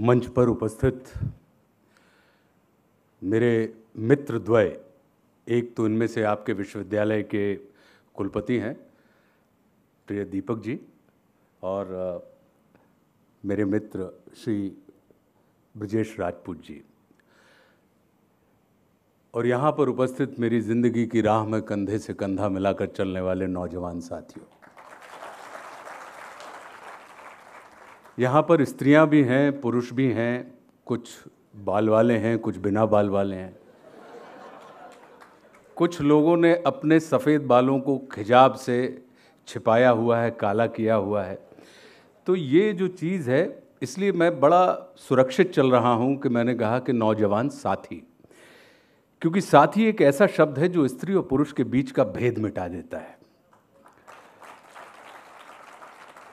मंच पर उपस्थित मेरे मित्र द्वय, एक तो इनमें से आपके विश्वविद्यालय के कुलपति हैं प्रिय दीपक जी, और मेरे मित्र श्री ब्रजेश राजपूत जी, और यहाँ पर उपस्थित मेरी ज़िंदगी की राह में कंधे से कंधा मिलाकर चलने वाले नौजवान साथियों। यहाँ पर स्त्रियाँ भी हैं, पुरुष भी हैं, कुछ बाल वाले हैं, कुछ बिना बाल वाले हैं। कुछ लोगों ने अपने सफ़ेद बालों को हिजाब से छिपाया हुआ है, काला किया हुआ है। तो ये जो चीज़ है, इसलिए मैं बड़ा सुरक्षित चल रहा हूँ कि मैंने कहा कि नौजवान साथी, क्योंकि साथी एक ऐसा शब्द है जो स्त्री और पुरुष के बीच का भेद मिटा देता है।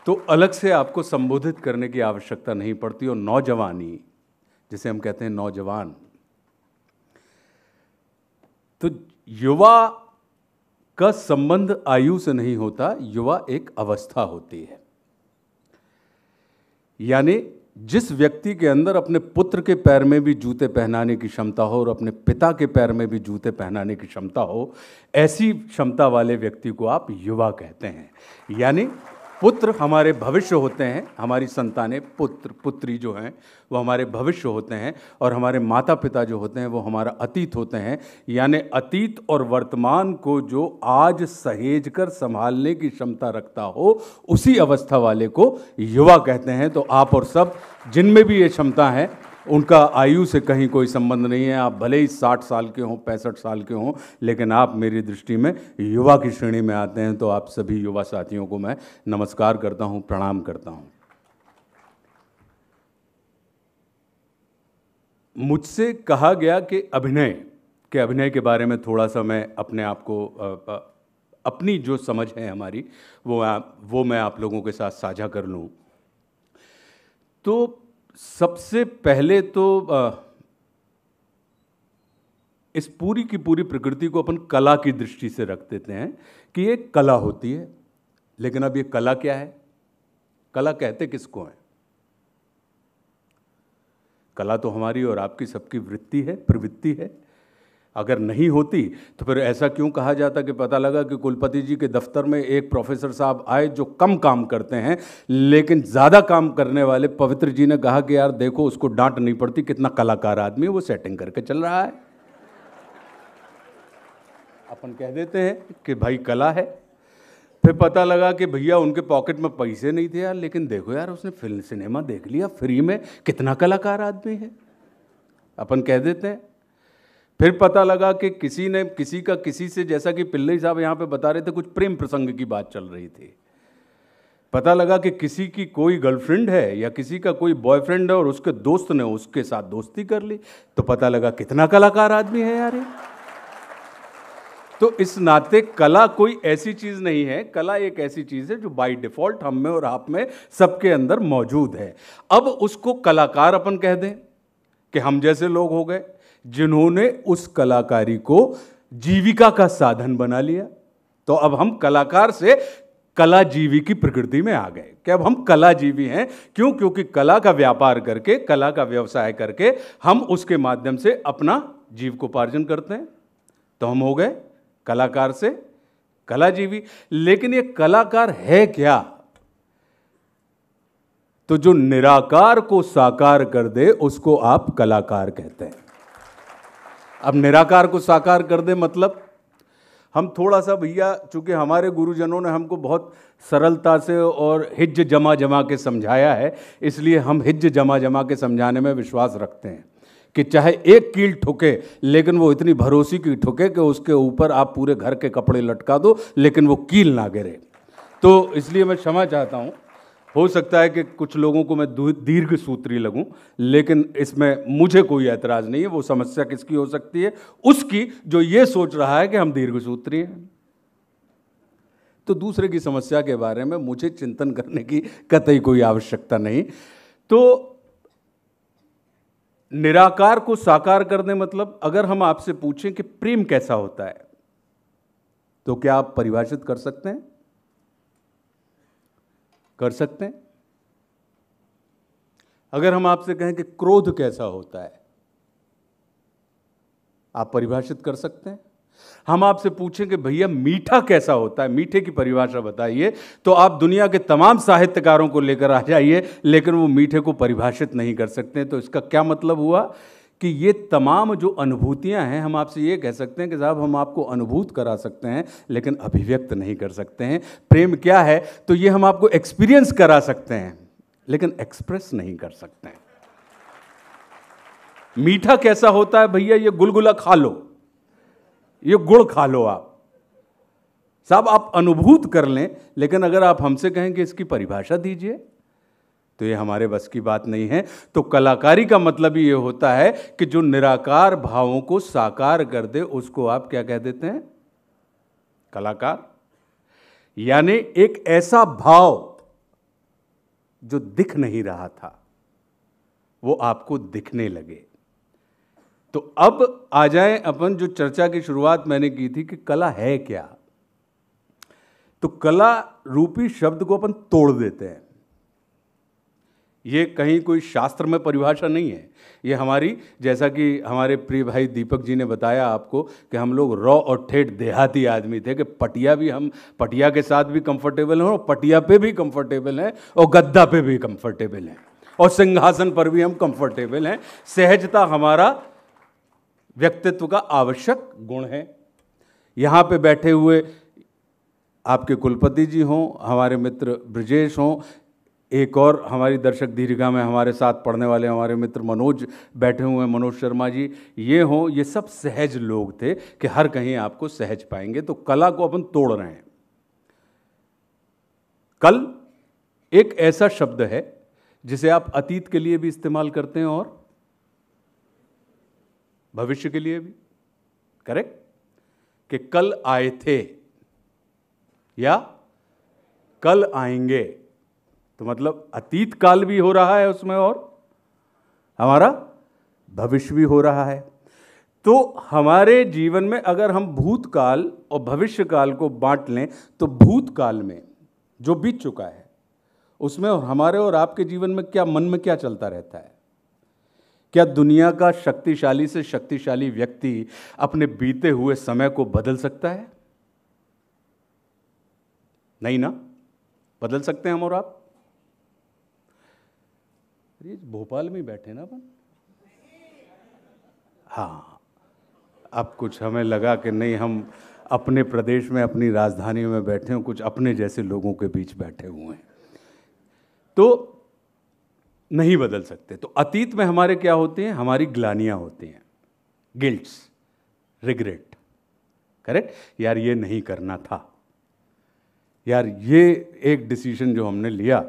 तो अलग से आपको संबोधित करने की आवश्यकता नहीं पड़ती। और नौजवानी, जिसे हम कहते हैं नौजवान, तो युवा का संबंध आयु से नहीं होता, युवा एक अवस्था होती है। यानी जिस व्यक्ति के अंदर अपने पुत्र के पैर में भी जूते पहनाने की क्षमता हो और अपने पिता के पैर में भी जूते पहनाने की क्षमता हो, ऐसी क्षमता वाले व्यक्ति को आप युवा कहते हैं। यानी पुत्र हमारे भविष्य होते हैं, हमारी संतानें, पुत्र पुत्री जो हैं वो हमारे भविष्य होते हैं, और हमारे माता पिता जो होते हैं वो हमारा अतीत होते हैं। यानी अतीत और वर्तमान को जो आज सहेज कर संभालने की क्षमता रखता हो, उसी अवस्था वाले को युवा कहते हैं। तो आप और सब जिनमें भी ये क्षमता है, उनका आयु से कहीं कोई संबंध नहीं है। आप भले ही 60 साल के हों, 65 साल के हों, लेकिन आप मेरी दृष्टि में युवा की श्रेणी में आते हैं। तो आप सभी युवा साथियों को मैं नमस्कार करता हूं, प्रणाम करता हूं। मुझसे कहा गया कि अभिनय के बारे में थोड़ा सा मैं अपने आप को अपनी जो समझ है हमारी वो मैं आप लोगों के साथ साझा कर लूं। तो सबसे पहले तो इस पूरी की पूरी प्रकृति को अपन कला की दृष्टि से रख देते हैं कि ये कला होती है। लेकिन अब ये कला क्या है? कला कहते किसको है? कला तो हमारी और आपकी सबकी वृत्ति है, प्रवृत्ति है। अगर नहीं होती तो फिर ऐसा क्यों कहा जाता कि पता लगा कि कुलपति जी के दफ्तर में एक प्रोफेसर साहब आए जो कम काम करते हैं, लेकिन ज़्यादा काम करने वाले पवित्र जी ने कहा कि यार देखो, उसको डांट नहीं पड़ती, कितना कलाकार आदमी, वो सेटिंग करके चल रहा है। अपन कह देते हैं कि भाई कला है। फिर पता लगा कि भैया उनके पॉकेट में पैसे नहीं थे यार, लेकिन देखो यार, उसने फिल्म सिनेमा देख लिया फ्री में, कितना कलाकार आदमी है, अपन कह देते हैं। फिर पता लगा कि किसी ने किसी का किसी से, जैसा कि पिल्लई साहब यहाँ पे बता रहे थे, कुछ प्रेम प्रसंग की बात चल रही थी। पता लगा कि किसी की कोई गर्लफ्रेंड है या किसी का कोई बॉयफ्रेंड है और उसके दोस्त ने उसके साथ दोस्ती कर ली, तो पता लगा कितना कलाकार आदमी है यार ये। तो इस नाते कला कोई ऐसी चीज नहीं है, कला एक ऐसी चीज है जो बाय डिफॉल्ट हम में और आप में सबके अंदर मौजूद है। अब उसको कलाकार अपन कह दें कि हम जैसे लोग हो गए जिन्होंने उस कलाकारी को जीविका का साधन बना लिया। तो अब हम कलाकार से कलाजीवी की प्रकृति में आ गए कि अब हम कलाजीवी हैं। क्यों? क्योंकि कला का व्यापार करके, कला का व्यवसाय करके हम उसके माध्यम से अपना जीविकोपार्जन करते हैं। तो हम हो गए कलाकार से कलाजीवी। लेकिन ये कलाकार है क्या? तो जो निराकार को साकार कर दे उसको आप कलाकार कहते हैं। अब निराकार को साकार कर दे मतलब हम थोड़ा सा, भैया चूंकि हमारे गुरुजनों ने हमको बहुत सरलता से और हिज्ज जमा जमा के समझाया है, इसलिए हम हिज्ज जमा जमा के समझाने में विश्वास रखते हैं कि चाहे एक कील ठुके, लेकिन वो इतनी भरोसी की ठुके कि उसके ऊपर आप पूरे घर के कपड़े लटका दो, लेकिन वो कील ना गिरे। तो इसलिए मैं क्षमा चाहता हूँ। हो सकता है कि कुछ लोगों को मैं दीर्घ सूत्री लगूं, लेकिन इसमें मुझे कोई ऐतराज नहीं है। वो समस्या किसकी हो सकती है? उसकी जो ये सोच रहा है कि हम दीर्घ सूत्री हैं। तो दूसरे की समस्या के बारे में मुझे चिंतन करने की कतई कोई आवश्यकता नहीं। तो निराकार को साकार करने मतलब, अगर हम आपसे पूछें कि प्रेम कैसा होता है, तो क्या आप परिभाषित कर सकते हैं? कर सकते हैं? अगर हम आपसे कहें कि क्रोध कैसा होता है, आप परिभाषित कर सकते हैं? हम आपसे पूछें कि भैया मीठा कैसा होता है, मीठे की परिभाषा बताइए, तो आप दुनिया के तमाम साहित्यकारों को लेकर आ जाइए, लेकिन वो मीठे को परिभाषित नहीं कर सकते। तो इसका क्या मतलब हुआ कि ये तमाम जो अनुभूतियां हैं, हम आपसे ये कह सकते हैं कि साहब हम आपको अनुभूत करा सकते हैं लेकिन अभिव्यक्त नहीं कर सकते हैं। प्रेम क्या है, तो ये हम आपको एक्सपीरियंस करा सकते हैं लेकिन एक्सप्रेस नहीं कर सकते हैं। मीठा कैसा होता है भैया, ये गुलगुला खा लो, ये गुड़ खा लो, आप साहब आप अनुभूत कर लें, लेकिन अगर आप हमसे कहें कि इसकी परिभाषा दीजिए तो ये हमारे बस की बात नहीं है। तो कलाकारी का मतलब ये होता है कि जो निराकार भावों को साकार कर दे उसको आप क्या कह देते हैं? कलाकार। यानी एक ऐसा भाव जो दिख नहीं रहा था वो आपको दिखने लगे। तो अब आ जाए अपन जो चर्चा की शुरुआत मैंने की थी कि कला है क्या। तो कला रूपी शब्द को अपन तोड़ देते हैं। ये कहीं कोई शास्त्र में परिभाषा नहीं है, ये हमारी, जैसा कि हमारे प्रिय भाई दीपक जी ने बताया आपको कि हम लोग रॉ और ठेठ देहाती आदमी थे, कि पटिया भी, हम पटिया के साथ भी कंफर्टेबल हैं और पटिया पे भी कंफर्टेबल हैं और गद्दा पे भी कंफर्टेबल हैं और सिंहासन पर भी हम कंफर्टेबल हैं। सहजता हमारा व्यक्तित्व का आवश्यक गुण है। यहाँ पे बैठे हुए आपके कुलपति जी हों, हमारे मित्र ब्रजेश हों, एक और हमारी दर्शक दीर्घा में हमारे साथ पढ़ने वाले हमारे मित्र मनोज बैठे हुए हैं, मनोज शर्मा जी, ये हों, ये सब सहज लोग थे कि हर कहीं आपको सहज पाएंगे। तो कला को अपन तोड़ रहे हैं। कल एक ऐसा शब्द है जिसे आप अतीत के लिए भी इस्तेमाल करते हैं और भविष्य के लिए भी, करेक्ट? कि कल आए थे या कल आएंगे, तो मतलब अतीत काल भी हो रहा है उसमें और हमारा भविष्य भी हो रहा है। तो हमारे जीवन में अगर हम भूतकाल और भविष्य काल को बांट लें तो भूतकाल में जो बीत चुका है उसमें और हमारे और आपके जीवन में क्या, मन में क्या चलता रहता है? क्या दुनिया का शक्तिशाली से शक्तिशाली व्यक्ति अपने बीते हुए समय को बदल सकता है? नहीं ना। बदल सकते हैं हम और आप? ये भोपाल में बैठे ना अपन। हाँ, अब कुछ हमें लगा कि नहीं, हम अपने प्रदेश में अपनी राजधानी में बैठे हैं, कुछ अपने जैसे लोगों के बीच बैठे हुए हैं, तो नहीं बदल सकते। तो अतीत में हमारे क्या होते हैं? हमारी ग्लानियां होती हैं, गिल्ट्स, रिग्रेट, करेक्ट? यार ये नहीं करना था, यार ये एक डिसीजन जो हमने लिया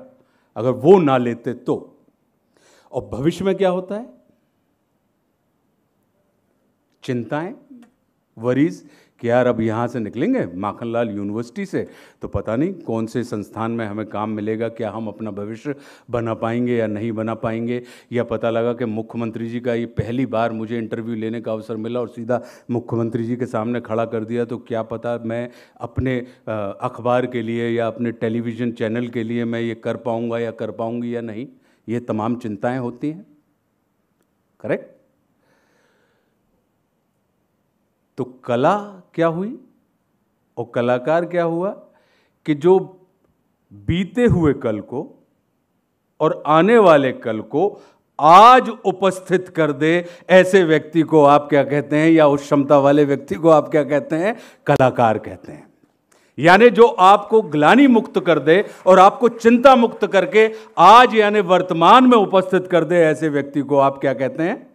अगर वो ना लेते तो। और भविष्य में क्या होता है? चिंताएं, वरीज, कि यार अब यहां से निकलेंगे माखनलाल यूनिवर्सिटी से तो पता नहीं कौन से संस्थान में हमें काम मिलेगा, क्या हम अपना भविष्य बना पाएंगे या नहीं बना पाएंगे। या पता लगा कि मुख्यमंत्री जी का ये पहली बार मुझे इंटरव्यू लेने का अवसर मिला और सीधा मुख्यमंत्री जी के सामने खड़ा कर दिया, तो क्या पता मैं अपने अखबार के लिए या अपने टेलीविज़न चैनल के लिए मैं ये कर पाऊँगा या कर पाऊँगी या नहीं। ये तमाम चिंताएं होती हैं, करेक्ट? तो कला क्या हुई और कलाकार क्या हुआ कि जो बीते हुए कल को और आने वाले कल को आज उपस्थित कर दे, ऐसे व्यक्ति को आप क्या कहते हैं, या उस क्षमता वाले व्यक्ति को आप क्या कहते हैं? कलाकार कहते हैं। यानी जो आपको ग्लानि मुक्त कर दे और आपको चिंता मुक्त करके आज यानी वर्तमान में उपस्थित कर दे, ऐसे व्यक्ति को आप क्या कहते हैं?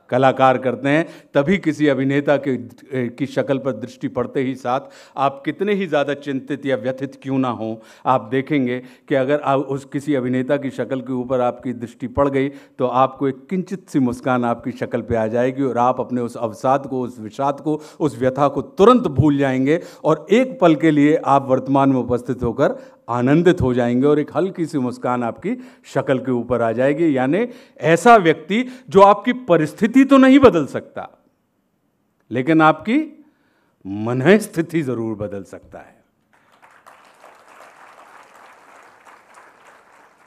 कलाकार करते हैं। तभी किसी अभिनेता की शक्ल पर दृष्टि पड़ते ही साथ आप कितने ही ज़्यादा चिंतित या व्यथित क्यों ना हो, आप देखेंगे कि अगर आप उस किसी अभिनेता की शक्ल के ऊपर आपकी दृष्टि पड़ गई तो आपको एक किंचित सी मुस्कान आपकी शक्ल पे आ जाएगी और आप अपने उस अवसाद को, उस विषाद को, उस व्यथा को तुरंत भूल जाएंगे और एक पल के लिए आप वर्तमान में उपस्थित होकर आनंदित हो जाएंगे और एक हल्की सी मुस्कान आपकी शक्ल के ऊपर आ जाएगी। यानी ऐसा व्यक्ति जो आपकी परिस्थिति तो नहीं बदल सकता लेकिन आपकी मन स्थिति जरूर बदल सकता है।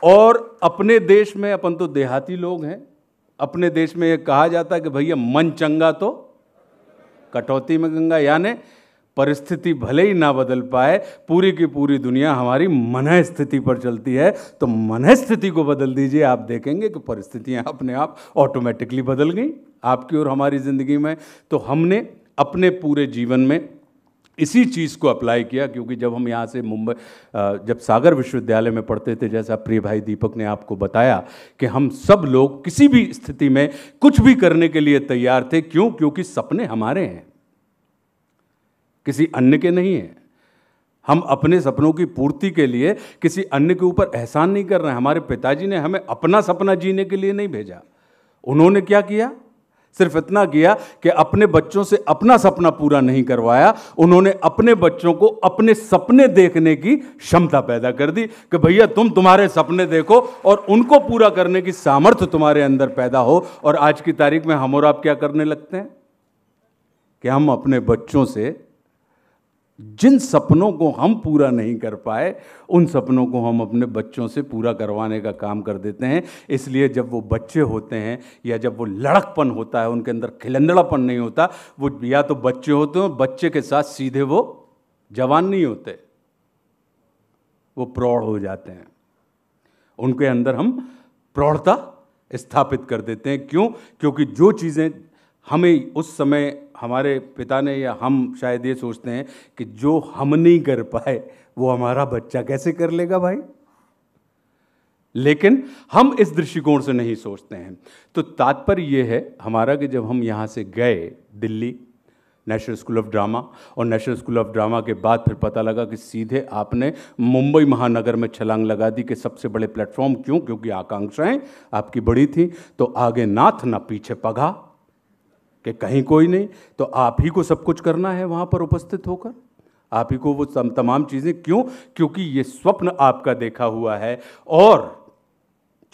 और अपने देश में, अपन तो देहाती लोग हैं, अपने देश में ये कहा जाता है कि भैया मन चंगा तो कटौती में गंगा, यानी परिस्थिति भले ही ना बदल पाए, पूरी की पूरी दुनिया हमारी मन स्थिति पर चलती है। तो मन स्थिति को बदल दीजिए, आप देखेंगे कि परिस्थितियां अपने आप ऑटोमेटिकली बदल गई आपकी और हमारी जिंदगी में। तो हमने अपने पूरे जीवन में इसी चीज़ को अप्लाई किया, क्योंकि जब हम यहाँ से मुंबई, जब सागर विश्वविद्यालय में पढ़ते थे, जैसा प्रिय भाई दीपक ने आपको बताया कि हम सब लोग किसी भी स्थिति में कुछ भी करने के लिए तैयार थे। क्यों? क्योंकि सपने हमारे हैं, किसी अन्य के नहीं है। हम अपने सपनों की पूर्ति के लिए किसी अन्य के ऊपर एहसान नहीं कर रहे हैं। हमारे पिताजी ने हमें अपना सपना जीने के लिए नहीं भेजा। उन्होंने क्या किया? सिर्फ इतना किया कि अपने बच्चों से अपना सपना पूरा नहीं करवाया, उन्होंने अपने बच्चों को अपने सपने देखने की क्षमता पैदा कर दी कि भैया तुम तुम्हारे सपने देखो और उनको पूरा करने की सामर्थ्य तुम्हारे अंदर पैदा हो। और आज की तारीख में हम और आप क्या करने लगते हैं कि हम अपने बच्चों से जिन सपनों को हम पूरा नहीं कर पाए, उन सपनों को हम अपने बच्चों से पूरा करवाने का काम कर देते हैं। इसलिए जब वो बच्चे होते हैं या जब वो लड़कपन होता है, उनके अंदर खिलंदड़ापन नहीं होता, वो या तो बच्चे होते हैं, बच्चे के साथ सीधे वो जवान नहीं होते, वो प्रौढ़ हो जाते हैं। उनके अंदर हम प्रौढ़ता स्थापित कर देते हैं। क्यों? क्योंकि जो चीज़ें हमें उस समय हमारे पिता ने, या हम शायद ये सोचते हैं कि जो हम नहीं कर पाए वो हमारा बच्चा कैसे कर लेगा भाई। लेकिन हम इस दृष्टिकोण से नहीं सोचते हैं। तो तात्पर्य ये है हमारा कि जब हम यहाँ से गए Delhi national school of drama, और नेशनल स्कूल ऑफ ड्रामा के बाद फिर पता लगा कि सीधे आपने मुंबई महानगर में छलांग लगा दी कि सबसे बड़े प्लेटफॉर्म। क्यों? क्योंकि आकांक्षाएं आपकी बड़ी थी। तो आगे नाथ ना पीछे पगा कि कहीं कोई नहीं, तो आप ही को सब कुछ करना है वहाँ पर उपस्थित होकर, आप ही को वो तमाम चीज़ें। क्यों? क्योंकि ये स्वप्न आपका देखा हुआ है, और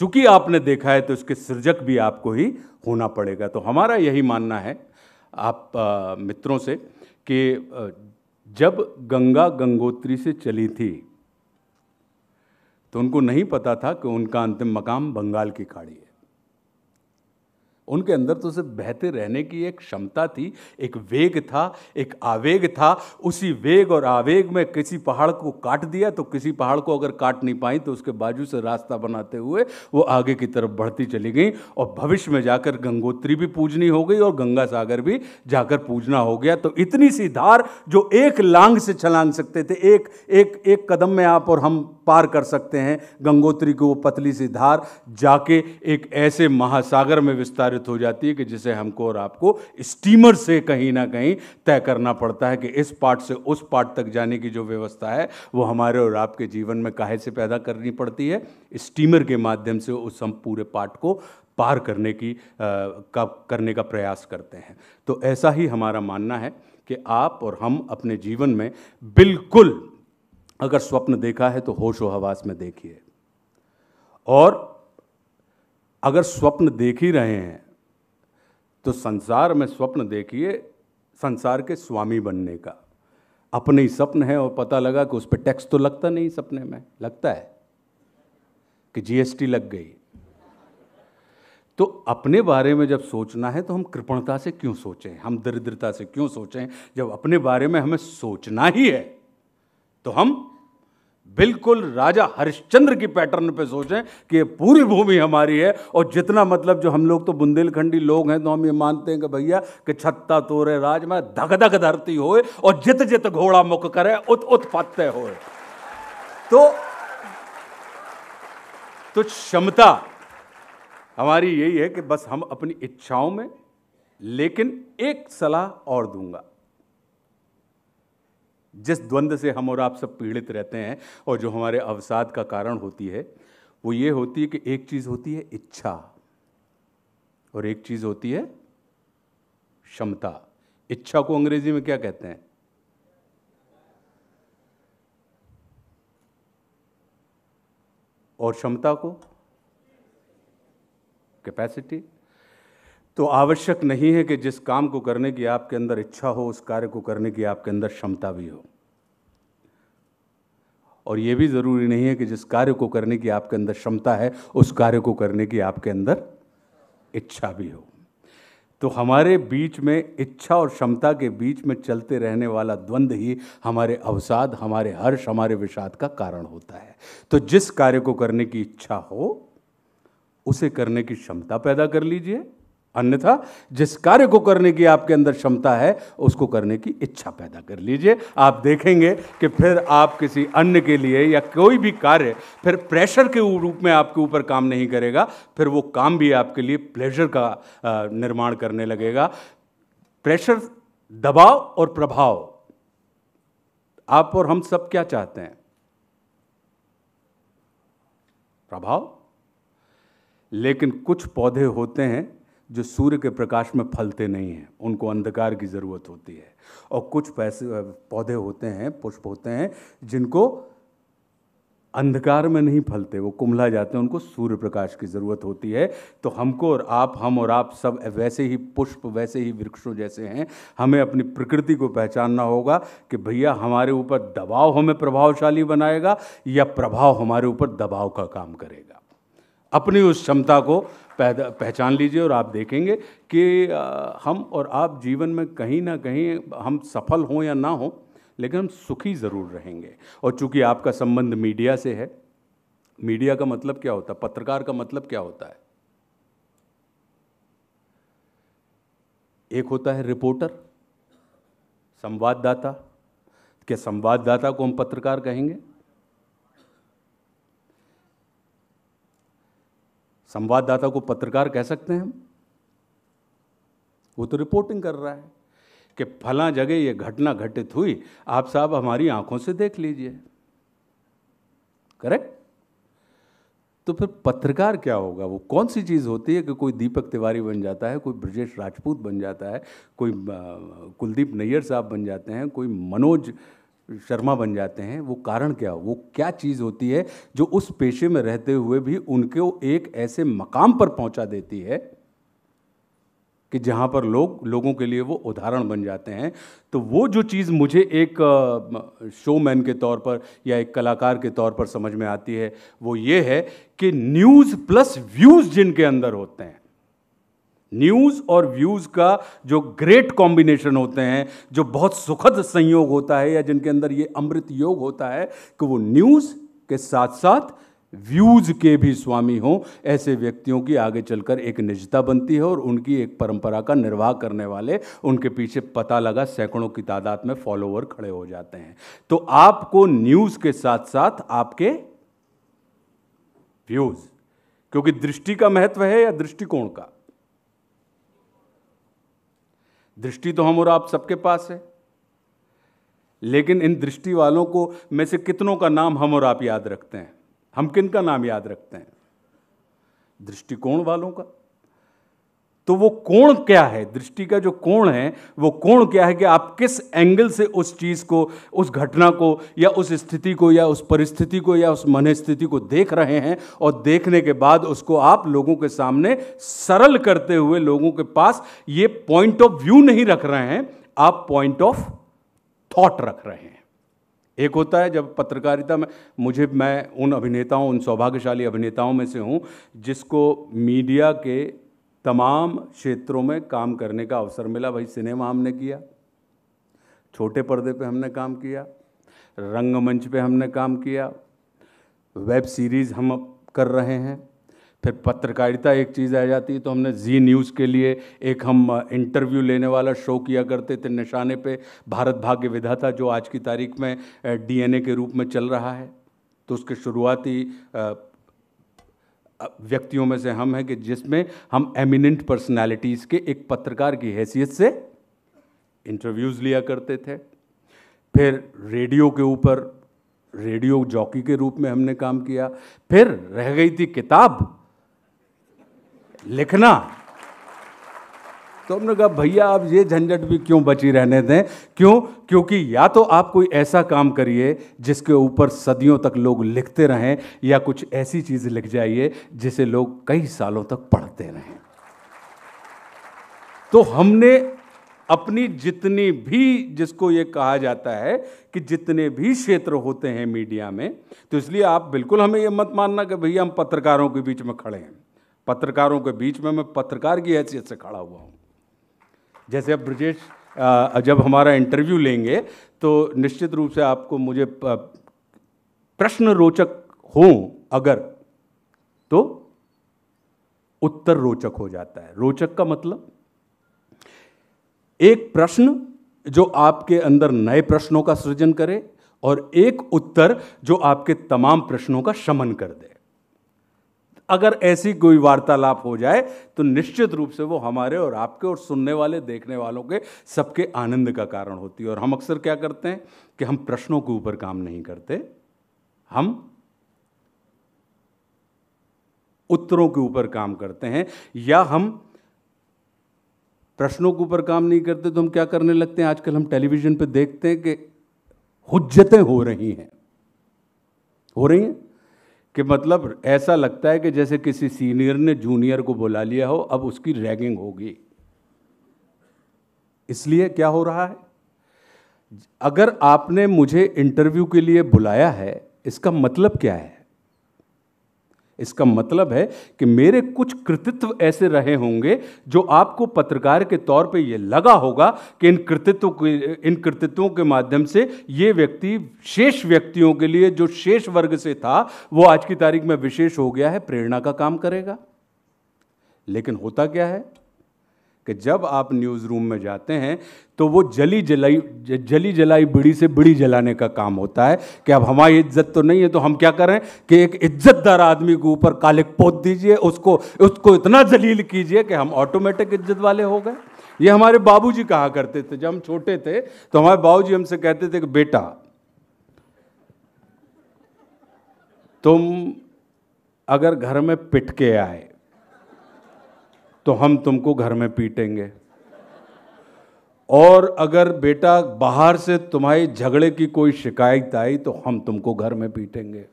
चूंकि आपने देखा है तो इसके सृजक भी आपको ही होना पड़ेगा। तो हमारा यही मानना है आप मित्रों से कि जब गंगा गंगोत्री से चली थी तो उनको नहीं पता था कि उनका अंतिम मकाम बंगाल की खाड़ी है। उनके अंदर तो सिर्फ बहते रहने की एक क्षमता थी, एक वेग था, एक आवेग था। उसी वेग और आवेग में किसी पहाड़ को काट दिया, तो किसी पहाड़ को अगर काट नहीं पाई तो उसके बाजू से रास्ता बनाते हुए वो आगे की तरफ बढ़ती चली गई, और भविष्य में जाकर गंगोत्री भी पूजनी हो गई और गंगा सागर भी जाकर पूजना हो गया। तो इतनी सी धार जो एक लांग से छलांग सकते थे, एक एक एक कदम में आप और हम पार कर सकते हैं गंगोत्री को, वो पतली सी धार जाके एक ऐसे महासागर में विस्तारित हो जाती है कि जिसे हमको और आपको स्टीमर से कहीं ना कहीं तय करना पड़ता है कि इस पार्ट से उस पार्ट तक जाने की जो व्यवस्था है वो हमारे और आपके जीवन में काहे से पैदा करनी पड़ती है? स्टीमर के माध्यम से उस हम पूरे पार्ट को पार करने का प्रयास करते हैं। तो ऐसा ही हमारा मानना है कि आप और हम अपने जीवन में बिल्कुल, अगर स्वप्न देखा है तो होशो हवास में देखिए, और अगर स्वप्न देख ही रहे हैं तो संसार में स्वप्न देखिए संसार के स्वामी बनने का। अपने ही सपन है और पता लगा कि उस पर टैक्स तो लगता नहीं, सपने में लगता है कि जीएसटी लग गई। तो अपने बारे में जब सोचना है तो हम कृपणता से क्यों सोचें, हम दरिद्रता से क्यों सोचें? जब अपने बारे में हमें सोचना ही है तो हम बिल्कुल राजा हरिश्चंद्र की पैटर्न पे सोचें कि ये पूरी भूमि हमारी है। और जितना मतलब, जो हम लोग तो बुंदेलखंडी लोग हैं तो हम ये मानते हैं कि भैया कि छत्ता तोरे राज में धक धक धरती होए और जित जित घोड़ा मुख करे उत उत फत्ते होए। तो क्षमता हमारी यही है कि बस हम अपनी इच्छाओं में, लेकिन एक सलाह और दूंगा, जिस द्वंद्व से हम और आप सब पीड़ित रहते हैं और जो हमारे अवसाद का कारण होती है, वो ये होती है कि एक चीज होती है इच्छा और एक चीज होती है क्षमता। इच्छा को अंग्रेजी में क्या कहते हैं? और क्षमता को कैपेसिटी। तो आवश्यक नहीं है कि जिस काम को करने की आपके अंदर इच्छा हो, उस कार्य को करने की आपके अंदर क्षमता भी हो। और ये भी ज़रूरी नहीं है कि जिस कार्य को करने की आपके अंदर क्षमता है उस कार्य को करने की आपके अंदर इच्छा भी हो। तो हमारे बीच में इच्छा और क्षमता के बीच में चलते रहने वाला द्वंद्व ही हमारे अवसाद, हमारे हर्ष, हमारे विषाद का कारण होता है। तो जिस कार्य को करने की इच्छा हो उसे करने की क्षमता पैदा कर लीजिए, अन्यथा जिस कार्य को करने की आपके अंदर क्षमता है उसको करने की इच्छा पैदा कर लीजिए। आप देखेंगे कि फिर आप किसी अन्य के लिए या कोई भी कार्य फिर प्रेशर के रूप में आपके ऊपर काम नहीं करेगा, फिर वो काम भी आपके लिए प्लेजर का निर्माण करने लगेगा। प्रेशर, दबाव और प्रभाव, आप और हम सब क्या चाहते हैं? प्रभाव। लेकिन कुछ पौधे होते हैं जो सूर्य के प्रकाश में फलते नहीं हैं, उनको अंधकार की ज़रूरत होती है। और कुछ पौधे होते हैं, पुष्प होते हैं जिनको अंधकार में नहीं फलते, वो कुम्हला जाते हैं, उनको सूर्य प्रकाश की ज़रूरत होती है। तो हमको और आप, हम और आप सब वैसे ही पुष्प, वैसे ही वृक्षों जैसे हैं। हमें अपनी प्रकृति को पहचानना होगा कि भैया हमारे ऊपर दबाव हमें प्रभावशाली बनाएगा या प्रभाव हमारे ऊपर दबाव का काम करेगा। अपनी उस क्षमता को पहचान लीजिए और आप देखेंगे कि हम और आप जीवन में कहीं ना कहीं हम सफल हों या ना हों, लेकिन हम सुखी ज़रूर रहेंगे। और चूंकि आपका संबंध मीडिया से है, मीडिया का मतलब क्या होता है, पत्रकार का मतलब क्या होता है? एक होता है रिपोर्टर, संवाददाता। क्या संवाददाता को हम पत्रकार कहेंगे? संवाददाता को पत्रकार कह सकते हैं हम? वो तो रिपोर्टिंग कर रहा है कि फला जगह ये घटना घटित हुई, आप साहब हमारी आंखों से देख लीजिए। करेक्ट? तो फिर पत्रकार क्या होगा? वो कौन सी चीज़ होती है कि कोई दीपक तिवारी बन जाता है, कोई ब्रजेश राजपूत बन जाता है, कोई कुलदीप नैयर साहब बन जाते हैं, कोई मनोज शर्मा बन जाते हैं? वो कारण क्या हो? वो क्या चीज़ होती है जो उस पेशे में रहते हुए भी उनको एक ऐसे मकाम पर पहुंचा देती है कि जहां पर लोगों के लिए वो उदाहरण बन जाते हैं? तो वो जो चीज़ मुझे एक शोमैन के तौर पर या एक कलाकार के तौर पर समझ में आती है, वो ये है कि न्यूज़ प्लस व्यूज़ जिनके अंदर होते हैं, न्यूज़ और व्यूज़ का जो ग्रेट कॉम्बिनेशन होते हैं, जो बहुत सुखद संयोग होता है, या जिनके अंदर ये अमृत योग होता है कि वो न्यूज़ के साथ साथ व्यूज़ के भी स्वामी हों, ऐसे व्यक्तियों की आगे चलकर एक निजता बनती है और उनकी एक परंपरा का निर्वाह करने वाले, उनके पीछे पता लगा सैकड़ों की तादाद में फॉलोवर खड़े हो जाते हैं। तो आपको न्यूज़ के साथ साथ आपके व्यूज़, क्योंकि दृष्टि का महत्व है या दृष्टिकोण का? दृष्टि तो हम और आप सबके पास है, लेकिन इन दृष्टि वालों को में से कितनों का नाम हम और आप याद रखते हैं? हम किन का नाम याद रखते हैं? दृष्टिकोण वालों का। तो वो कोण क्या है? दृष्टि का जो कोण है, वो कोण क्या है कि आप किस एंगल से उस चीज को, उस घटना को या उस स्थिति को या उस परिस्थिति को या उस मनस्थिति को देख रहे हैं, और देखने के बाद उसको आप लोगों के सामने सरल करते हुए लोगों के पास ये पॉइंट ऑफ व्यू नहीं रख रहे हैं, आप पॉइंट ऑफ थॉट रख रहे हैं। एक होता है जब पत्रकारिता में मैं उन अभिनेताओं, उन सौभाग्यशाली अभिनेताओं में से हूं जिसको मीडिया के तमाम क्षेत्रों में काम करने का अवसर मिला। भाई सिनेमा हमने किया, छोटे पर्दे पे हमने काम किया, रंगमंच पे हमने काम किया, वेब सीरीज़ हम कर रहे हैं, फिर पत्रकारिता एक चीज़ आ जाती है तो हमने जी न्यूज़ के लिए एक हम इंटरव्यू लेने वाला शो किया करते थे निशाने पे, भारत भाग्य विधाता, जो आज की तारीख में डीएनए के रूप में चल रहा है। तो उसके शुरुआती व्यक्तियों में से हम हैं कि जिसमें हम एमिनेंट पर्सनालिटीज़ के एक पत्रकार की हैसियत से इंटरव्यूज़ लिया करते थे। फिर रेडियो के ऊपर रेडियो जॉकी के रूप में हमने काम किया। फिर रह गई थी किताब लिखना, तो हमने कहा भैया आप ये झंझट भी क्यों बची रहने दें। क्यों? क्योंकि या तो आप कोई ऐसा काम करिए जिसके ऊपर सदियों तक लोग लिखते रहें, या कुछ ऐसी चीज़ लिख जाइए जिसे लोग कई सालों तक पढ़ते रहें। तो हमने अपनी जितनी भी, जिसको ये कहा जाता है कि जितने भी क्षेत्र होते हैं मीडिया में, तो इसलिए आप बिल्कुल हमें ये मत मानना कि भैया हम पत्रकारों के बीच में खड़े हैं। पत्रकारों के बीच में मैं पत्रकार की हैसियत से खड़ा हुआ हूँ। जैसे अब ब्रजेश जब हमारा इंटरव्यू लेंगे तो निश्चित रूप से आपको मुझे प्रश्न रोचक हों अगर, तो उत्तर रोचक हो जाता है। रोचक का मतलब एक प्रश्न जो आपके अंदर नए प्रश्नों का सृजन करे और एक उत्तर जो आपके तमाम प्रश्नों का शमन कर दे। अगर ऐसी कोई वार्तालाप हो जाए तो निश्चित रूप से वो हमारे और आपके और सुनने वाले देखने वालों के सबके आनंद का कारण होती है। और हम अक्सर क्या करते हैं कि हम प्रश्नों के ऊपर काम नहीं करते, हम उत्तरों के ऊपर काम करते हैं। या हम प्रश्नों के ऊपर काम नहीं करते तो हम क्या करने लगते हैं, आजकल हम टेलीविजन पे देखते हैं कि हुज्जतें हो रही हैं कि मतलब ऐसा लगता है कि जैसे किसी सीनियर ने जूनियर को बुला लिया हो, अब उसकी रैगिंग होगी। इसलिए क्या हो रहा है, अगर आपने मुझे इंटरव्यू के लिए बुलाया है, इसका मतलब क्या है? इसका मतलब है कि मेरे कुछ कृतित्व ऐसे रहे होंगे जो आपको पत्रकार के तौर पे ये लगा होगा कि इन कृतित्वों के माध्यम से ये व्यक्ति शेष व्यक्तियों के लिए, जो शेष वर्ग से था, वो आज की तारीख में विशेष हो गया है, प्रेरणा का काम करेगा। लेकिन होता क्या है कि जब आप न्यूज़ रूम में जाते हैं तो वो जली जलाई बीड़ी से बीड़ी जलाने का काम होता है कि अब हमारी इज्जत तो नहीं है, तो हम क्या करें कि एक इज्जतदार आदमी के ऊपर कालिक पोत दीजिए, उसको इतना जलील कीजिए कि हम ऑटोमेटिक इज्जत वाले हो गए। ये हमारे बाबूजी कहा करते थे। जब हम छोटे थे तो हमारे बाबूजी हमसे कहते थे कि बेटा, तुम अगर घर में पिट के आए तो हम तुमको घर में पीटेंगे, और अगर बेटा बाहर से तुम्हारी झगड़े की कोई शिकायत आई तो हम तुमको घर में पीटेंगे।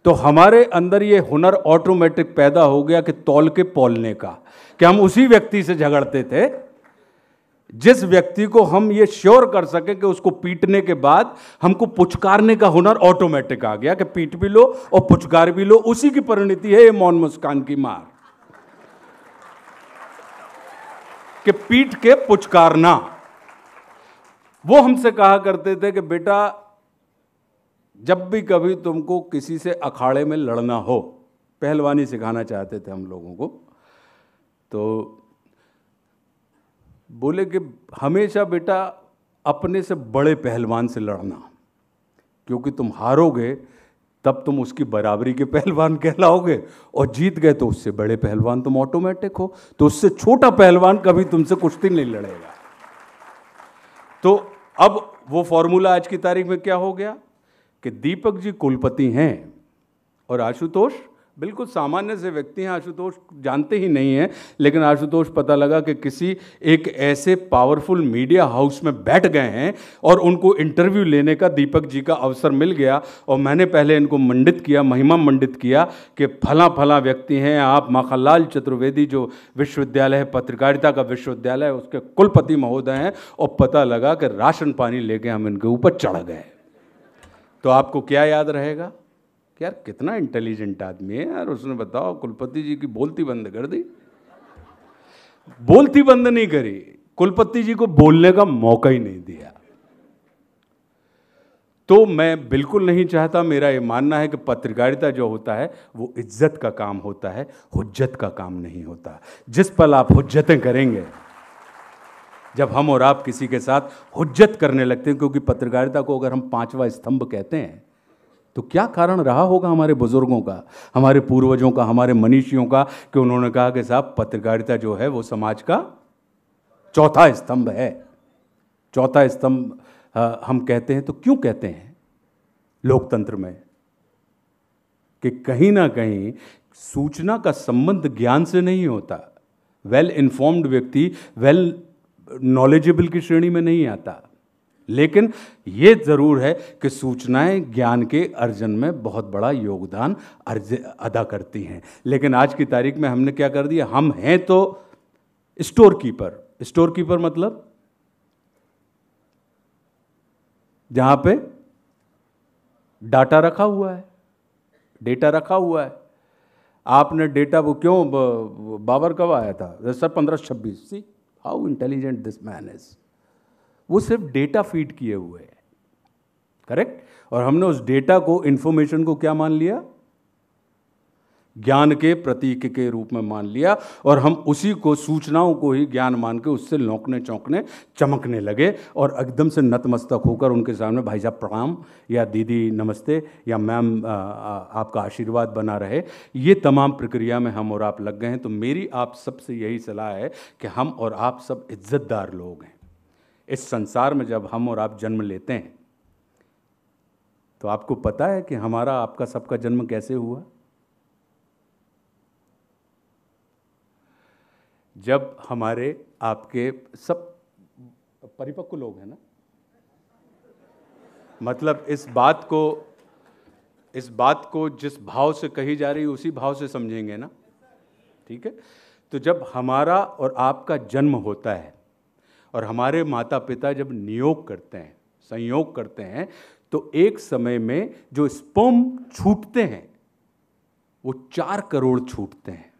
तो हमारे अंदर ये हुनर ऑटोमेटिक पैदा हो गया कि तौल के पौलने का, कि हम उसी व्यक्ति से झगड़ते थे जिस व्यक्ति को हम ये श्योर कर सके कि उसको पीटने के बाद हमको पुचकारने का हुनर ऑटोमेटिक आ गया कि पीट भी लो और पुचकार भी लो। उसी की परिणति है ये मौन मुस्कान की मार, कि पीट के पुचकारना। वो हमसे कहा करते थे कि बेटा, जब भी कभी तुमको किसी से अखाड़े में लड़ना हो, पहलवानी सिखाना चाहते थे हम लोगों को, तो बोले कि हमेशा बेटा अपने से बड़े पहलवान से लड़ना, क्योंकि तुम हारोगे तब तुम उसकी बराबरी के पहलवान कहलाओगे, और जीत गए तो उससे बड़े पहलवान तुम ऑटोमेटिक हो, तो उससे छोटा पहलवान कभी तुमसे कुश्ती नहीं लड़ेगा। तो अब वो फॉर्मूला आज की तारीख में क्या हो गया कि दीपक जी कुलपति हैं और आशुतोष बिल्कुल सामान्य से व्यक्ति हैं। आशुतोष जानते ही नहीं हैं, लेकिन आशुतोष पता लगा कि किसी एक ऐसे पावरफुल मीडिया हाउस में बैठ गए हैं और उनको इंटरव्यू लेने का दीपक जी का अवसर मिल गया। और मैंने पहले इनको मंडित किया, महिमा मंडित किया कि फला व्यक्ति हैं आप, माखनलाल चतुर्वेदी जो विश्वविद्यालय है, पत्रकारिता का विश्वविद्यालय है, उसके कुलपति महोदय हैं। और पता लगा कि राशन पानी लेके हम इनके ऊपर चढ़ गए। तो आपको क्या याद रहेगा? यार कितना इंटेलिजेंट आदमी है यार, उसने बताओ कुलपति जी की बोलती बंद कर दी। बोलती बंद नहीं करी, कुलपति जी को बोलने का मौका ही नहीं दिया। तो मैं बिल्कुल नहीं चाहता, मेरा ये मानना है कि पत्रकारिता जो होता है वो इज्जत का काम होता है, हुज्जत का काम नहीं होता। जिस पल आप हुज्जतें करेंगे, जब हम और आप किसी के साथ हुज्जत करने लगते हैं, क्योंकि पत्रकारिता को अगर हम पांचवा स्तंभ कहते हैं तो क्या कारण रहा होगा हमारे बुजुर्गों का, हमारे पूर्वजों का, हमारे मनीषियों का, कि उन्होंने कहा कि साहब पत्रकारिता जो है वो समाज का चौथा स्तंभ है। चौथा स्तंभ हम कहते हैं तो क्यों कहते हैं लोकतंत्र में? कि कहीं ना कहीं सूचना का संबंध ज्ञान से नहीं होता। वेल इन्फॉर्म्ड व्यक्ति वेल नॉलेजेबल की श्रेणी में नहीं आता, लेकिन ये जरूर है कि सूचनाएं ज्ञान के अर्जन में बहुत बड़ा योगदान अदा करती हैं। लेकिन आज की तारीख में हमने क्या कर दिया, हम हैं तो स्टोर कीपर। स्टोर कीपर मतलब जहां पे डाटा रखा हुआ है, डेटा रखा हुआ है। आपने डेटा वो क्यों बाबर कब आया था sir? 1526। See how intelligent this man is. वो सिर्फ डेटा फीड किए हुए है, करेक्ट। और हमने उस डेटा को, इंफॉर्मेशन को क्या मान लिया? ज्ञान के प्रतीक के रूप में मान लिया, और हम उसी को, सूचनाओं को ही ज्ञान मान के उससे लौंकने चौंकने चमकने लगे, और एकदम से नतमस्तक होकर उनके सामने भाई साहब प्रणाम, या दीदी नमस्ते, या मैम आपका आशीर्वाद बना रहे। ये तमाम प्रक्रिया में हम और आप लग गए हैं। तो मेरी आप सबसे यही सलाह है कि हम और आप सब इज्जतदार लोग हैं। इस संसार में जब हम और आप जन्म लेते हैं तो आपको पता है कि हमारा, आपका, सबका जन्म कैसे हुआ? जब हमारे, आपके सब परिपक्व लोग हैं ना, मतलब इस बात को जिस भाव से कही जा रही है उसी भाव से समझेंगे ना, ठीक है। तो जब हमारा और आपका जन्म होता है और हमारे माता पिता जब नियोग करते हैं, संयोग करते हैं, तो एक समय में जो स्पर्म छूटते हैं वो 4 करोड़ छूटते हैं।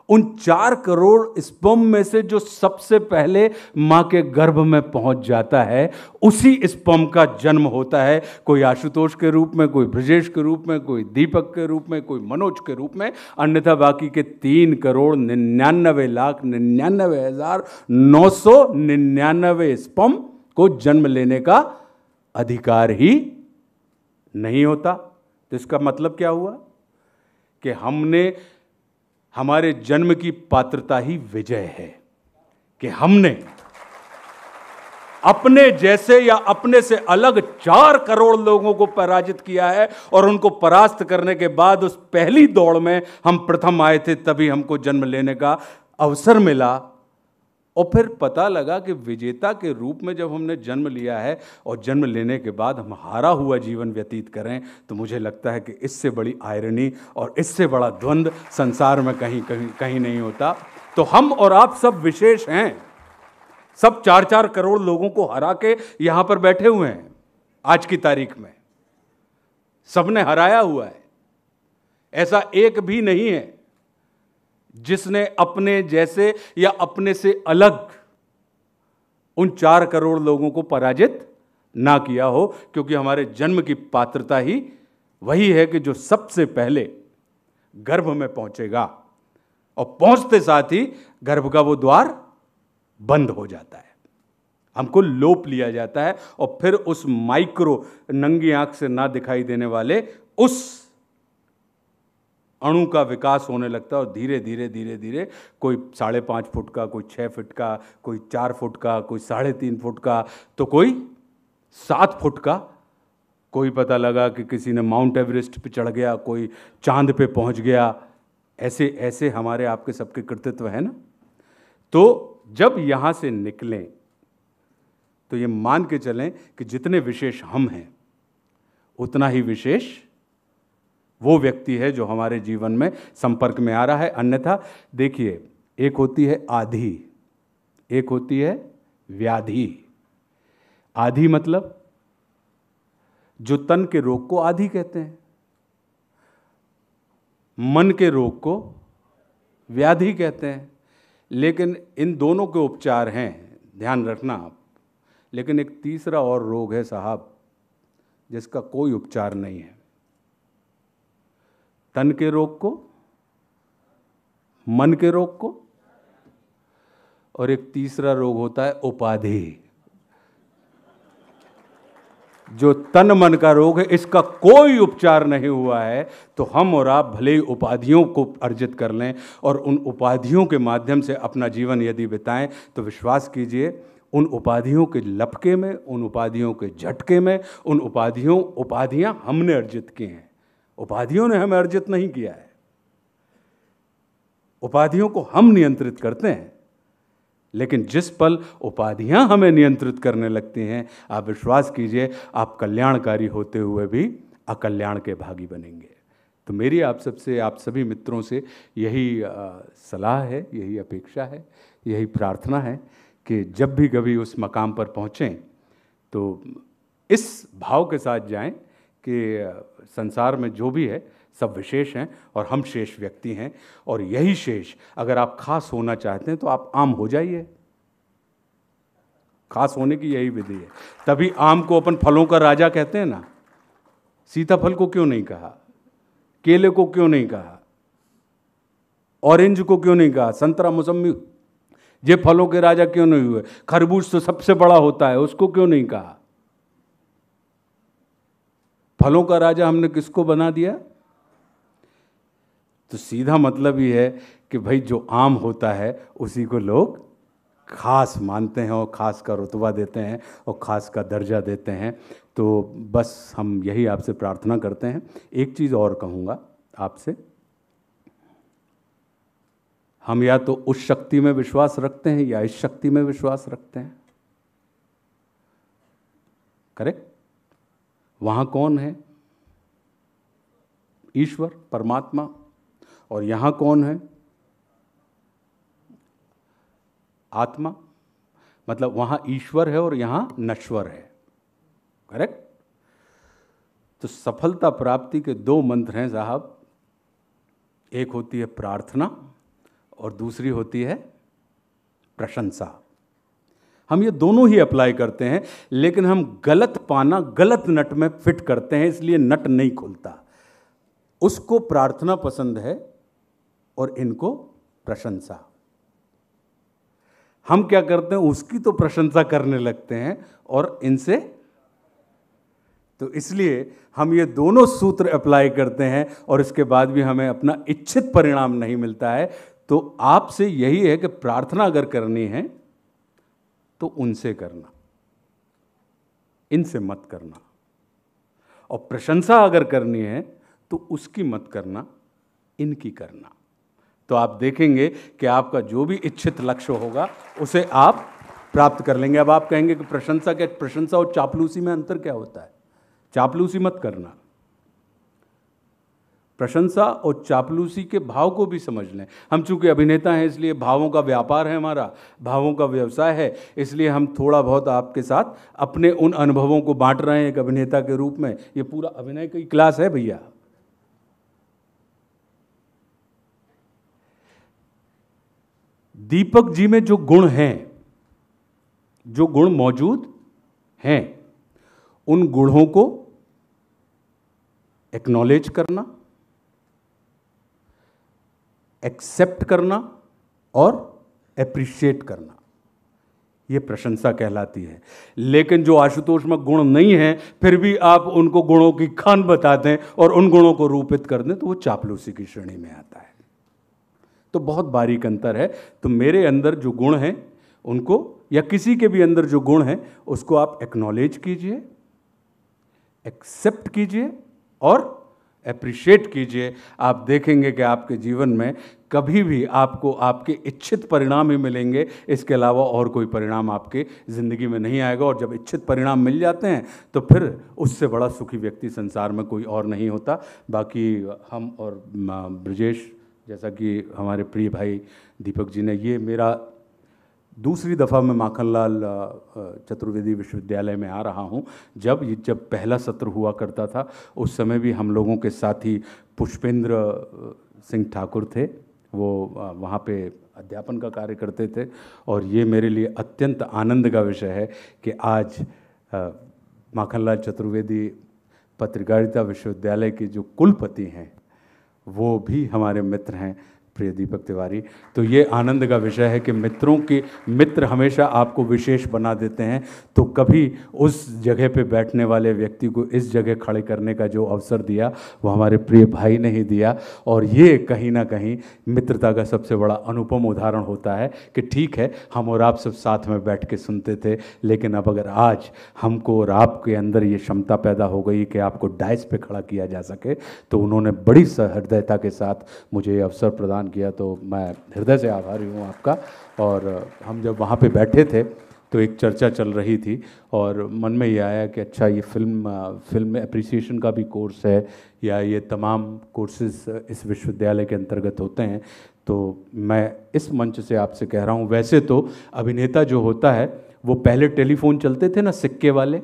उन 4 करोड़ स्पर्म में से जो सबसे पहले मां के गर्भ में पहुंच जाता है, उसी स्पर्म का जन्म होता है। कोई आशुतोष के रूप में, कोई ब्रजेश के रूप में, कोई दीपक के रूप में, कोई मनोज के रूप में, अन्यथा बाकी के 3,99,99,999 स्पर्म को जन्म लेने का अधिकार ही नहीं होता। तो इसका मतलब क्या हुआ कि हमारे जन्म की पात्रता ही विजय है, कि हमने अपने जैसे या अपने से अलग 4 करोड़ लोगों को पराजित किया है, और उनको परास्त करने के बाद उस पहली दौड़ में हम प्रथम आए थे, तभी हमको जन्म लेने का अवसर मिला। और फिर पता लगा कि विजेता के रूप में जब हमने जन्म लिया है और जन्म लेने के बाद हम हारा हुआ जीवन व्यतीत करें, तो मुझे लगता है कि इससे बड़ी आयरनी और इससे बड़ा द्वंद्व संसार में कहीं नहीं होता। तो हम और आप सब विशेष हैं, सब 4-4 करोड़ लोगों को हरा के यहां पर बैठे हुए हैं। आज की तारीख में सबने हराया हुआ है, ऐसा एक भी नहीं है जिसने अपने जैसे या अपने से अलग उन 4 करोड़ लोगों को पराजित ना किया हो, क्योंकि हमारे जन्म की पात्रता ही वही है कि जो सबसे पहले गर्भ में पहुंचेगा, और पहुंचते साथ ही गर्भ का वो द्वार बंद हो जाता है, हमको लोप लिया जाता है, और फिर उस माइक्रो, नंगी आंख से ना दिखाई देने वाले उस अणु का विकास होने लगता है। और धीरे धीरे धीरे धीरे कोई 5.5 फुट का, कोई 6 फुट का, कोई 4 फुट का, कोई 3.5 फुट का, तो कोई 7 फुट का, कोई पता लगा कि किसी ने माउंट एवरेस्ट पे चढ़ गया, कोई चांद पे पहुंच गया। ऐसे ऐसे हमारे आपके सबके कृतित्व है ना। तो जब यहां से निकलें तो ये मान के चलें कि जितने विशेष हम हैं, उतना ही विशेष वो व्यक्ति है जो हमारे जीवन में संपर्क में आ रहा है। अन्यथा देखिए, एक होती है आधि, एक होती है व्याधि। आधि मतलब जो तन के रोग को आधि कहते हैं, मन के रोग को व्याधि कहते हैं। लेकिन इन दोनों के उपचार हैं, ध्यान रखना आप। लेकिन एक तीसरा और रोग है साहब, जिसका कोई उपचार नहीं है। तन के रोग को, मन के रोग को, और एक तीसरा रोग होता है उपाधि। जो तन मन का रोग है, इसका कोई उपचार नहीं हुआ है। तो हम और आप भले ही उपाधियों को अर्जित कर लें और उन उपाधियों के माध्यम से अपना जीवन यदि बिताएं, तो विश्वास कीजिए, उन उपाधियों के लपके में, उन उपाधियों के झटके में, उन उपाधियां हमने अर्जित की हैं। उपाधियों ने हमें अर्जित नहीं किया है। उपाधियों को हम नियंत्रित करते हैं। लेकिन जिस पल उपाधियां हमें नियंत्रित करने लगती हैं, आप विश्वास कीजिए, आप कल्याणकारी होते हुए भी अकल्याण के भागी बनेंगे। तो तो मेरी आप सबसे, आप सभी मित्रों से यही सलाह है, यही अपेक्षा है, यही प्रार्थना है कि जब भी कभी उस मकाम पर पहुँचें तो इस भाव के साथ जाएं कि संसार में जो भी है सब विशेष हैं और हम शेष व्यक्ति हैं, और यही शेष, अगर आप खास होना चाहते हैं तो आप आम हो जाइए। खास होने की यही विधि है। तभी आम को अपन फलों का राजा कहते हैं ना। सीताफल को क्यों नहीं कहा, केले को क्यों नहीं कहा, ऑरेंज को क्यों नहीं कहा, संतरा मौसमी, ये फलों के राजा क्यों नहीं हुए? खरबूज तो सबसे बड़ा होता है, उसको क्यों नहीं कहा? फलों का राजा हमने किसको बना दिया? तो सीधा मतलब ये है कि भाई जो आम होता है उसी को लोग खास मानते हैं और खास का रुतबा देते हैं और खास का दर्जा देते हैं। तो बस हम यही आपसे प्रार्थना करते हैं। एक चीज़ और कहूँगा आपसे, हम या तो उस शक्ति में विश्वास रखते हैं या इस शक्ति में विश्वास रखते हैं। करेक्ट? वहाँ कौन है? ईश्वर, परमात्मा। और यहाँ कौन है? आत्मा। मतलब वहाँ ईश्वर है और यहाँ नश्वर है। करेक्ट? तो सफलता प्राप्ति के दो मंत्र हैं साहब, एक होती है प्रार्थना और दूसरी होती है प्रशंसा। हम ये दोनों ही अप्लाई करते हैं, लेकिन हम गलत पाना गलत नट में फिट करते हैं, इसलिए नट नहीं खुलता। उसको प्रार्थना पसंद है और इनको प्रशंसा। हम क्या करते हैं, उसकी तो प्रशंसा करने लगते हैं और इनसे, तो इसलिए हम ये दोनों सूत्र अप्लाई करते हैं और इसके बाद भी हमें अपना इच्छित परिणाम नहीं मिलता है। तो आपसे यही है कि प्रार्थना अगर करनी है तो उनसे करना, इनसे मत करना, और प्रशंसा अगर करनी है तो उसकी मत करना, इनकी करना। तो आप देखेंगे कि आपका जो भी इच्छित लक्ष्य होगा उसे आप प्राप्त कर लेंगे। अब आप कहेंगे कि प्रशंसा क्या, प्रशंसा और चापलूसी में अंतर क्या होता है? चापलूसी मत करना। प्रशंसा और चापलूसी के भाव को भी समझ लें। हम चूंकि अभिनेता हैं इसलिए भावों का व्यापार है हमारा, भावों का व्यवसाय है, इसलिए हम थोड़ा बहुत आपके साथ अपने उन अनुभवों को बांट रहे हैं एक अभिनेता के रूप में। ये पूरा अभिनय की क्लास है भैया। दीपक जी में जो गुण हैं, जो गुण मौजूद हैं, उन गुणों को एक्नॉलेज करना, एक्सेप्ट करना और एप्रिशिएट करना, ये प्रशंसा कहलाती है। लेकिन जो आशुतोष में गुण नहीं है फिर भी आप उनको गुणों की खान बताते हैं और उन गुणों को रूपित कर दें, तो वो चापलूसी की श्रेणी में आता है। तो बहुत बारीक अंतर है। तो मेरे अंदर जो गुण हैं उनको, या किसी के भी अंदर जो गुण हैं उसको आप एक्नॉलेज कीजिए, एक्सेप्ट कीजिए और एप्रिशिएट कीजिए। आप देखेंगे कि आपके जीवन में कभी भी आपको आपके इच्छित परिणाम ही मिलेंगे, इसके अलावा और कोई परिणाम आपके ज़िंदगी में नहीं आएगा। और जब इच्छित परिणाम मिल जाते हैं तो फिर उससे बड़ा सुखी व्यक्ति संसार में कोई और नहीं होता। बाकी हम और ब्रजेश, जैसा कि हमारे प्रिय भाई दीपक जी ने, ये मेरा दूसरी दफ़ा मैं माखनलाल चतुर्वेदी विश्वविद्यालय में आ रहा हूँ। जब पहला सत्र हुआ करता था उस समय भी हम लोगों के साथी पुष्पेंद्र सिंह ठाकुर थे, वो वहाँ पे अध्यापन का कार्य करते थे। और ये मेरे लिए अत्यंत आनंद का विषय है कि आज माखनलाल चतुर्वेदी पत्रकारिता विश्वविद्यालय के जो कुलपति हैं वो भी हमारे मित्र हैं, प्रिय दीपक तिवारी। तो ये आनंद का विषय है कि मित्र हमेशा आपको विशेष बना देते हैं। तो कभी उस जगह पे बैठने वाले व्यक्ति को इस जगह खड़े करने का जो अवसर दिया वो हमारे प्रिय भाई ने ही दिया। और ये कहीं ना कहीं मित्रता का सबसे बड़ा अनुपम उदाहरण होता है कि ठीक है, हम और आप सब साथ में बैठ के सुनते थे, लेकिन अब अगर आज हमको और आपके अंदर ये क्षमता पैदा हो गई कि आपको डाइस पे खड़ा किया जा सके, तो उन्होंने बड़ी सहृदयता के साथ मुझे ये अवसर प्रदान किया। तो मैं हृदय से आभारी हूँ आपका। और हम जब वहाँ पे बैठे थे तो एक चर्चा चल रही थी और मन में ये आया कि अच्छा ये फिल्म एप्रिसिएशन का भी कोर्स है या ये तमाम कोर्सेज इस विश्वविद्यालय के अंतर्गत होते हैं। तो मैं इस मंच से आपसे कह रहा हूँ, वैसे तो अभिनेता जो होता है वो पहले टेलीफोन चलते थे ना, सिक्के वाले,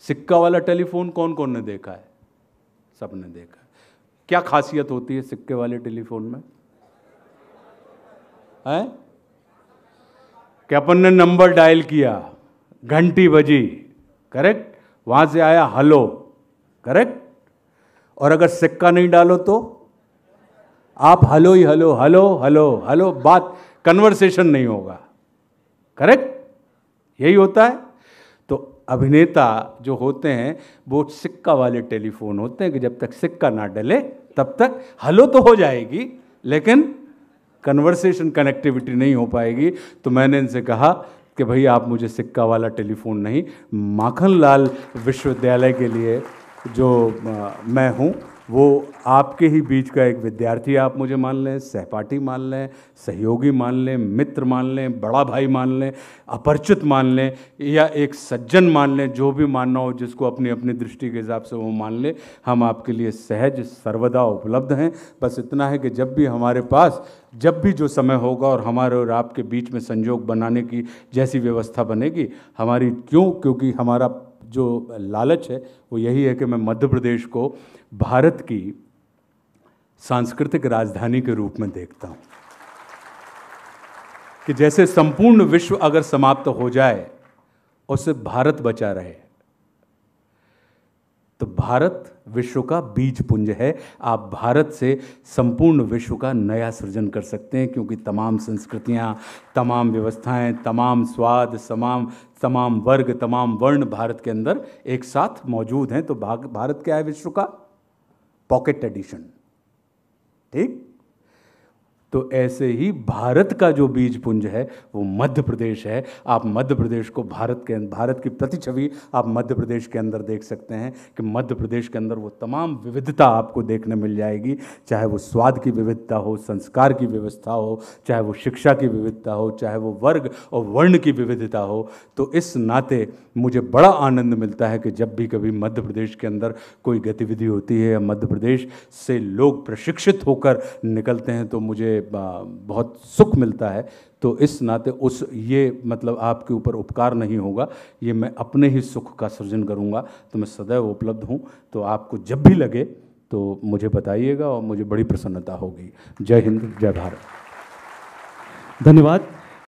सिक्का वाला टेलीफोन कौन कौन ने देखा है? सबने देखा है। क्या खासियत होती है सिक्के वाले टेलीफोन में? है कि अपन ने नंबर डायल किया, घंटी बजी, करेक्ट, वहां से आया हेलो, करेक्ट, और अगर सिक्का नहीं डालो तो आप हेलो ही हेलो हेलो हेलो हेलो, बात कन्वर्सेशन नहीं होगा, करेक्ट, यही होता है। तो अभिनेता जो होते हैं वो सिक्का वाले टेलीफोन होते हैं कि जब तक सिक्का ना डले तब तक हेलो तो हो जाएगी लेकिन कन्वर्सेशन कनेक्टिविटी नहीं हो पाएगी। तो मैंने इनसे कहा कि भाई आप मुझे सिक्का वाला टेलीफोन नहीं, माखनलाल विश्वविद्यालय के लिए जो मैं हूँ वो आपके ही बीच का एक विद्यार्थी आप मुझे मान लें, सहपाठी मान लें, सहयोगी मान लें, मित्र मान लें, बड़ा भाई मान लें, अपरिचित मान लें या एक सज्जन मान लें, जो भी मानना हो, जिसको अपनी अपनी दृष्टि के हिसाब से वो मान लें। हम आपके लिए सहज सर्वदा उपलब्ध हैं। बस इतना है कि जब भी हमारे पास जब भी जो समय होगा और हमारे और आपके बीच में संयोग बनाने की जैसी व्यवस्था बनेगी, हमारी क्योंकि हमारा जो लालच है वो यही है कि मैं मध्य प्रदेश को भारत की सांस्कृतिक राजधानी के रूप में देखता हूँ कि जैसे संपूर्ण विश्व अगर समाप्त हो जाए और सिर्फ भारत बचा रहे, तो भारत विश्व का बीज पुंज है। आप भारत से संपूर्ण विश्व का नया सृजन कर सकते हैं, क्योंकि तमाम संस्कृतियां, तमाम व्यवस्थाएं, तमाम स्वाद, तमाम वर्ग, तमाम वर्ण भारत के अंदर एक साथ मौजूद हैं। तो भारत क्या है? विश्व का पॉकेट एडिशन, ठीक। तो ऐसे ही भारत का जो बीज पुंज है वो मध्य प्रदेश है। आप मध्य प्रदेश को भारत की प्रतिछवि आप मध्य प्रदेश के अंदर देख सकते हैं कि मध्य प्रदेश के अंदर वो तमाम विविधता आपको देखने मिल जाएगी, चाहे वो स्वाद की विविधता हो, संस्कार की व्यवस्था हो, चाहे वो शिक्षा की विविधता हो, चाहे वो वर्ग और वर्ण की विविधता हो। तो इस नाते मुझे बड़ा आनंद मिलता है कि जब भी कभी मध्य प्रदेश के अंदर कोई गतिविधि होती है या मध्य प्रदेश से लोग प्रशिक्षित होकर निकलते हैं तो मुझे बहुत सुख मिलता है। तो इस नाते ये मतलब आपके ऊपर उपकार नहीं होगा, ये मैं अपने ही सुख का सृजन करूंगा। तो मैं सदैव उपलब्ध हूं। तो आपको जब भी लगे तो मुझे बताइएगा और मुझे बड़ी प्रसन्नता होगी। जय हिंद, जय भारत। धन्यवाद।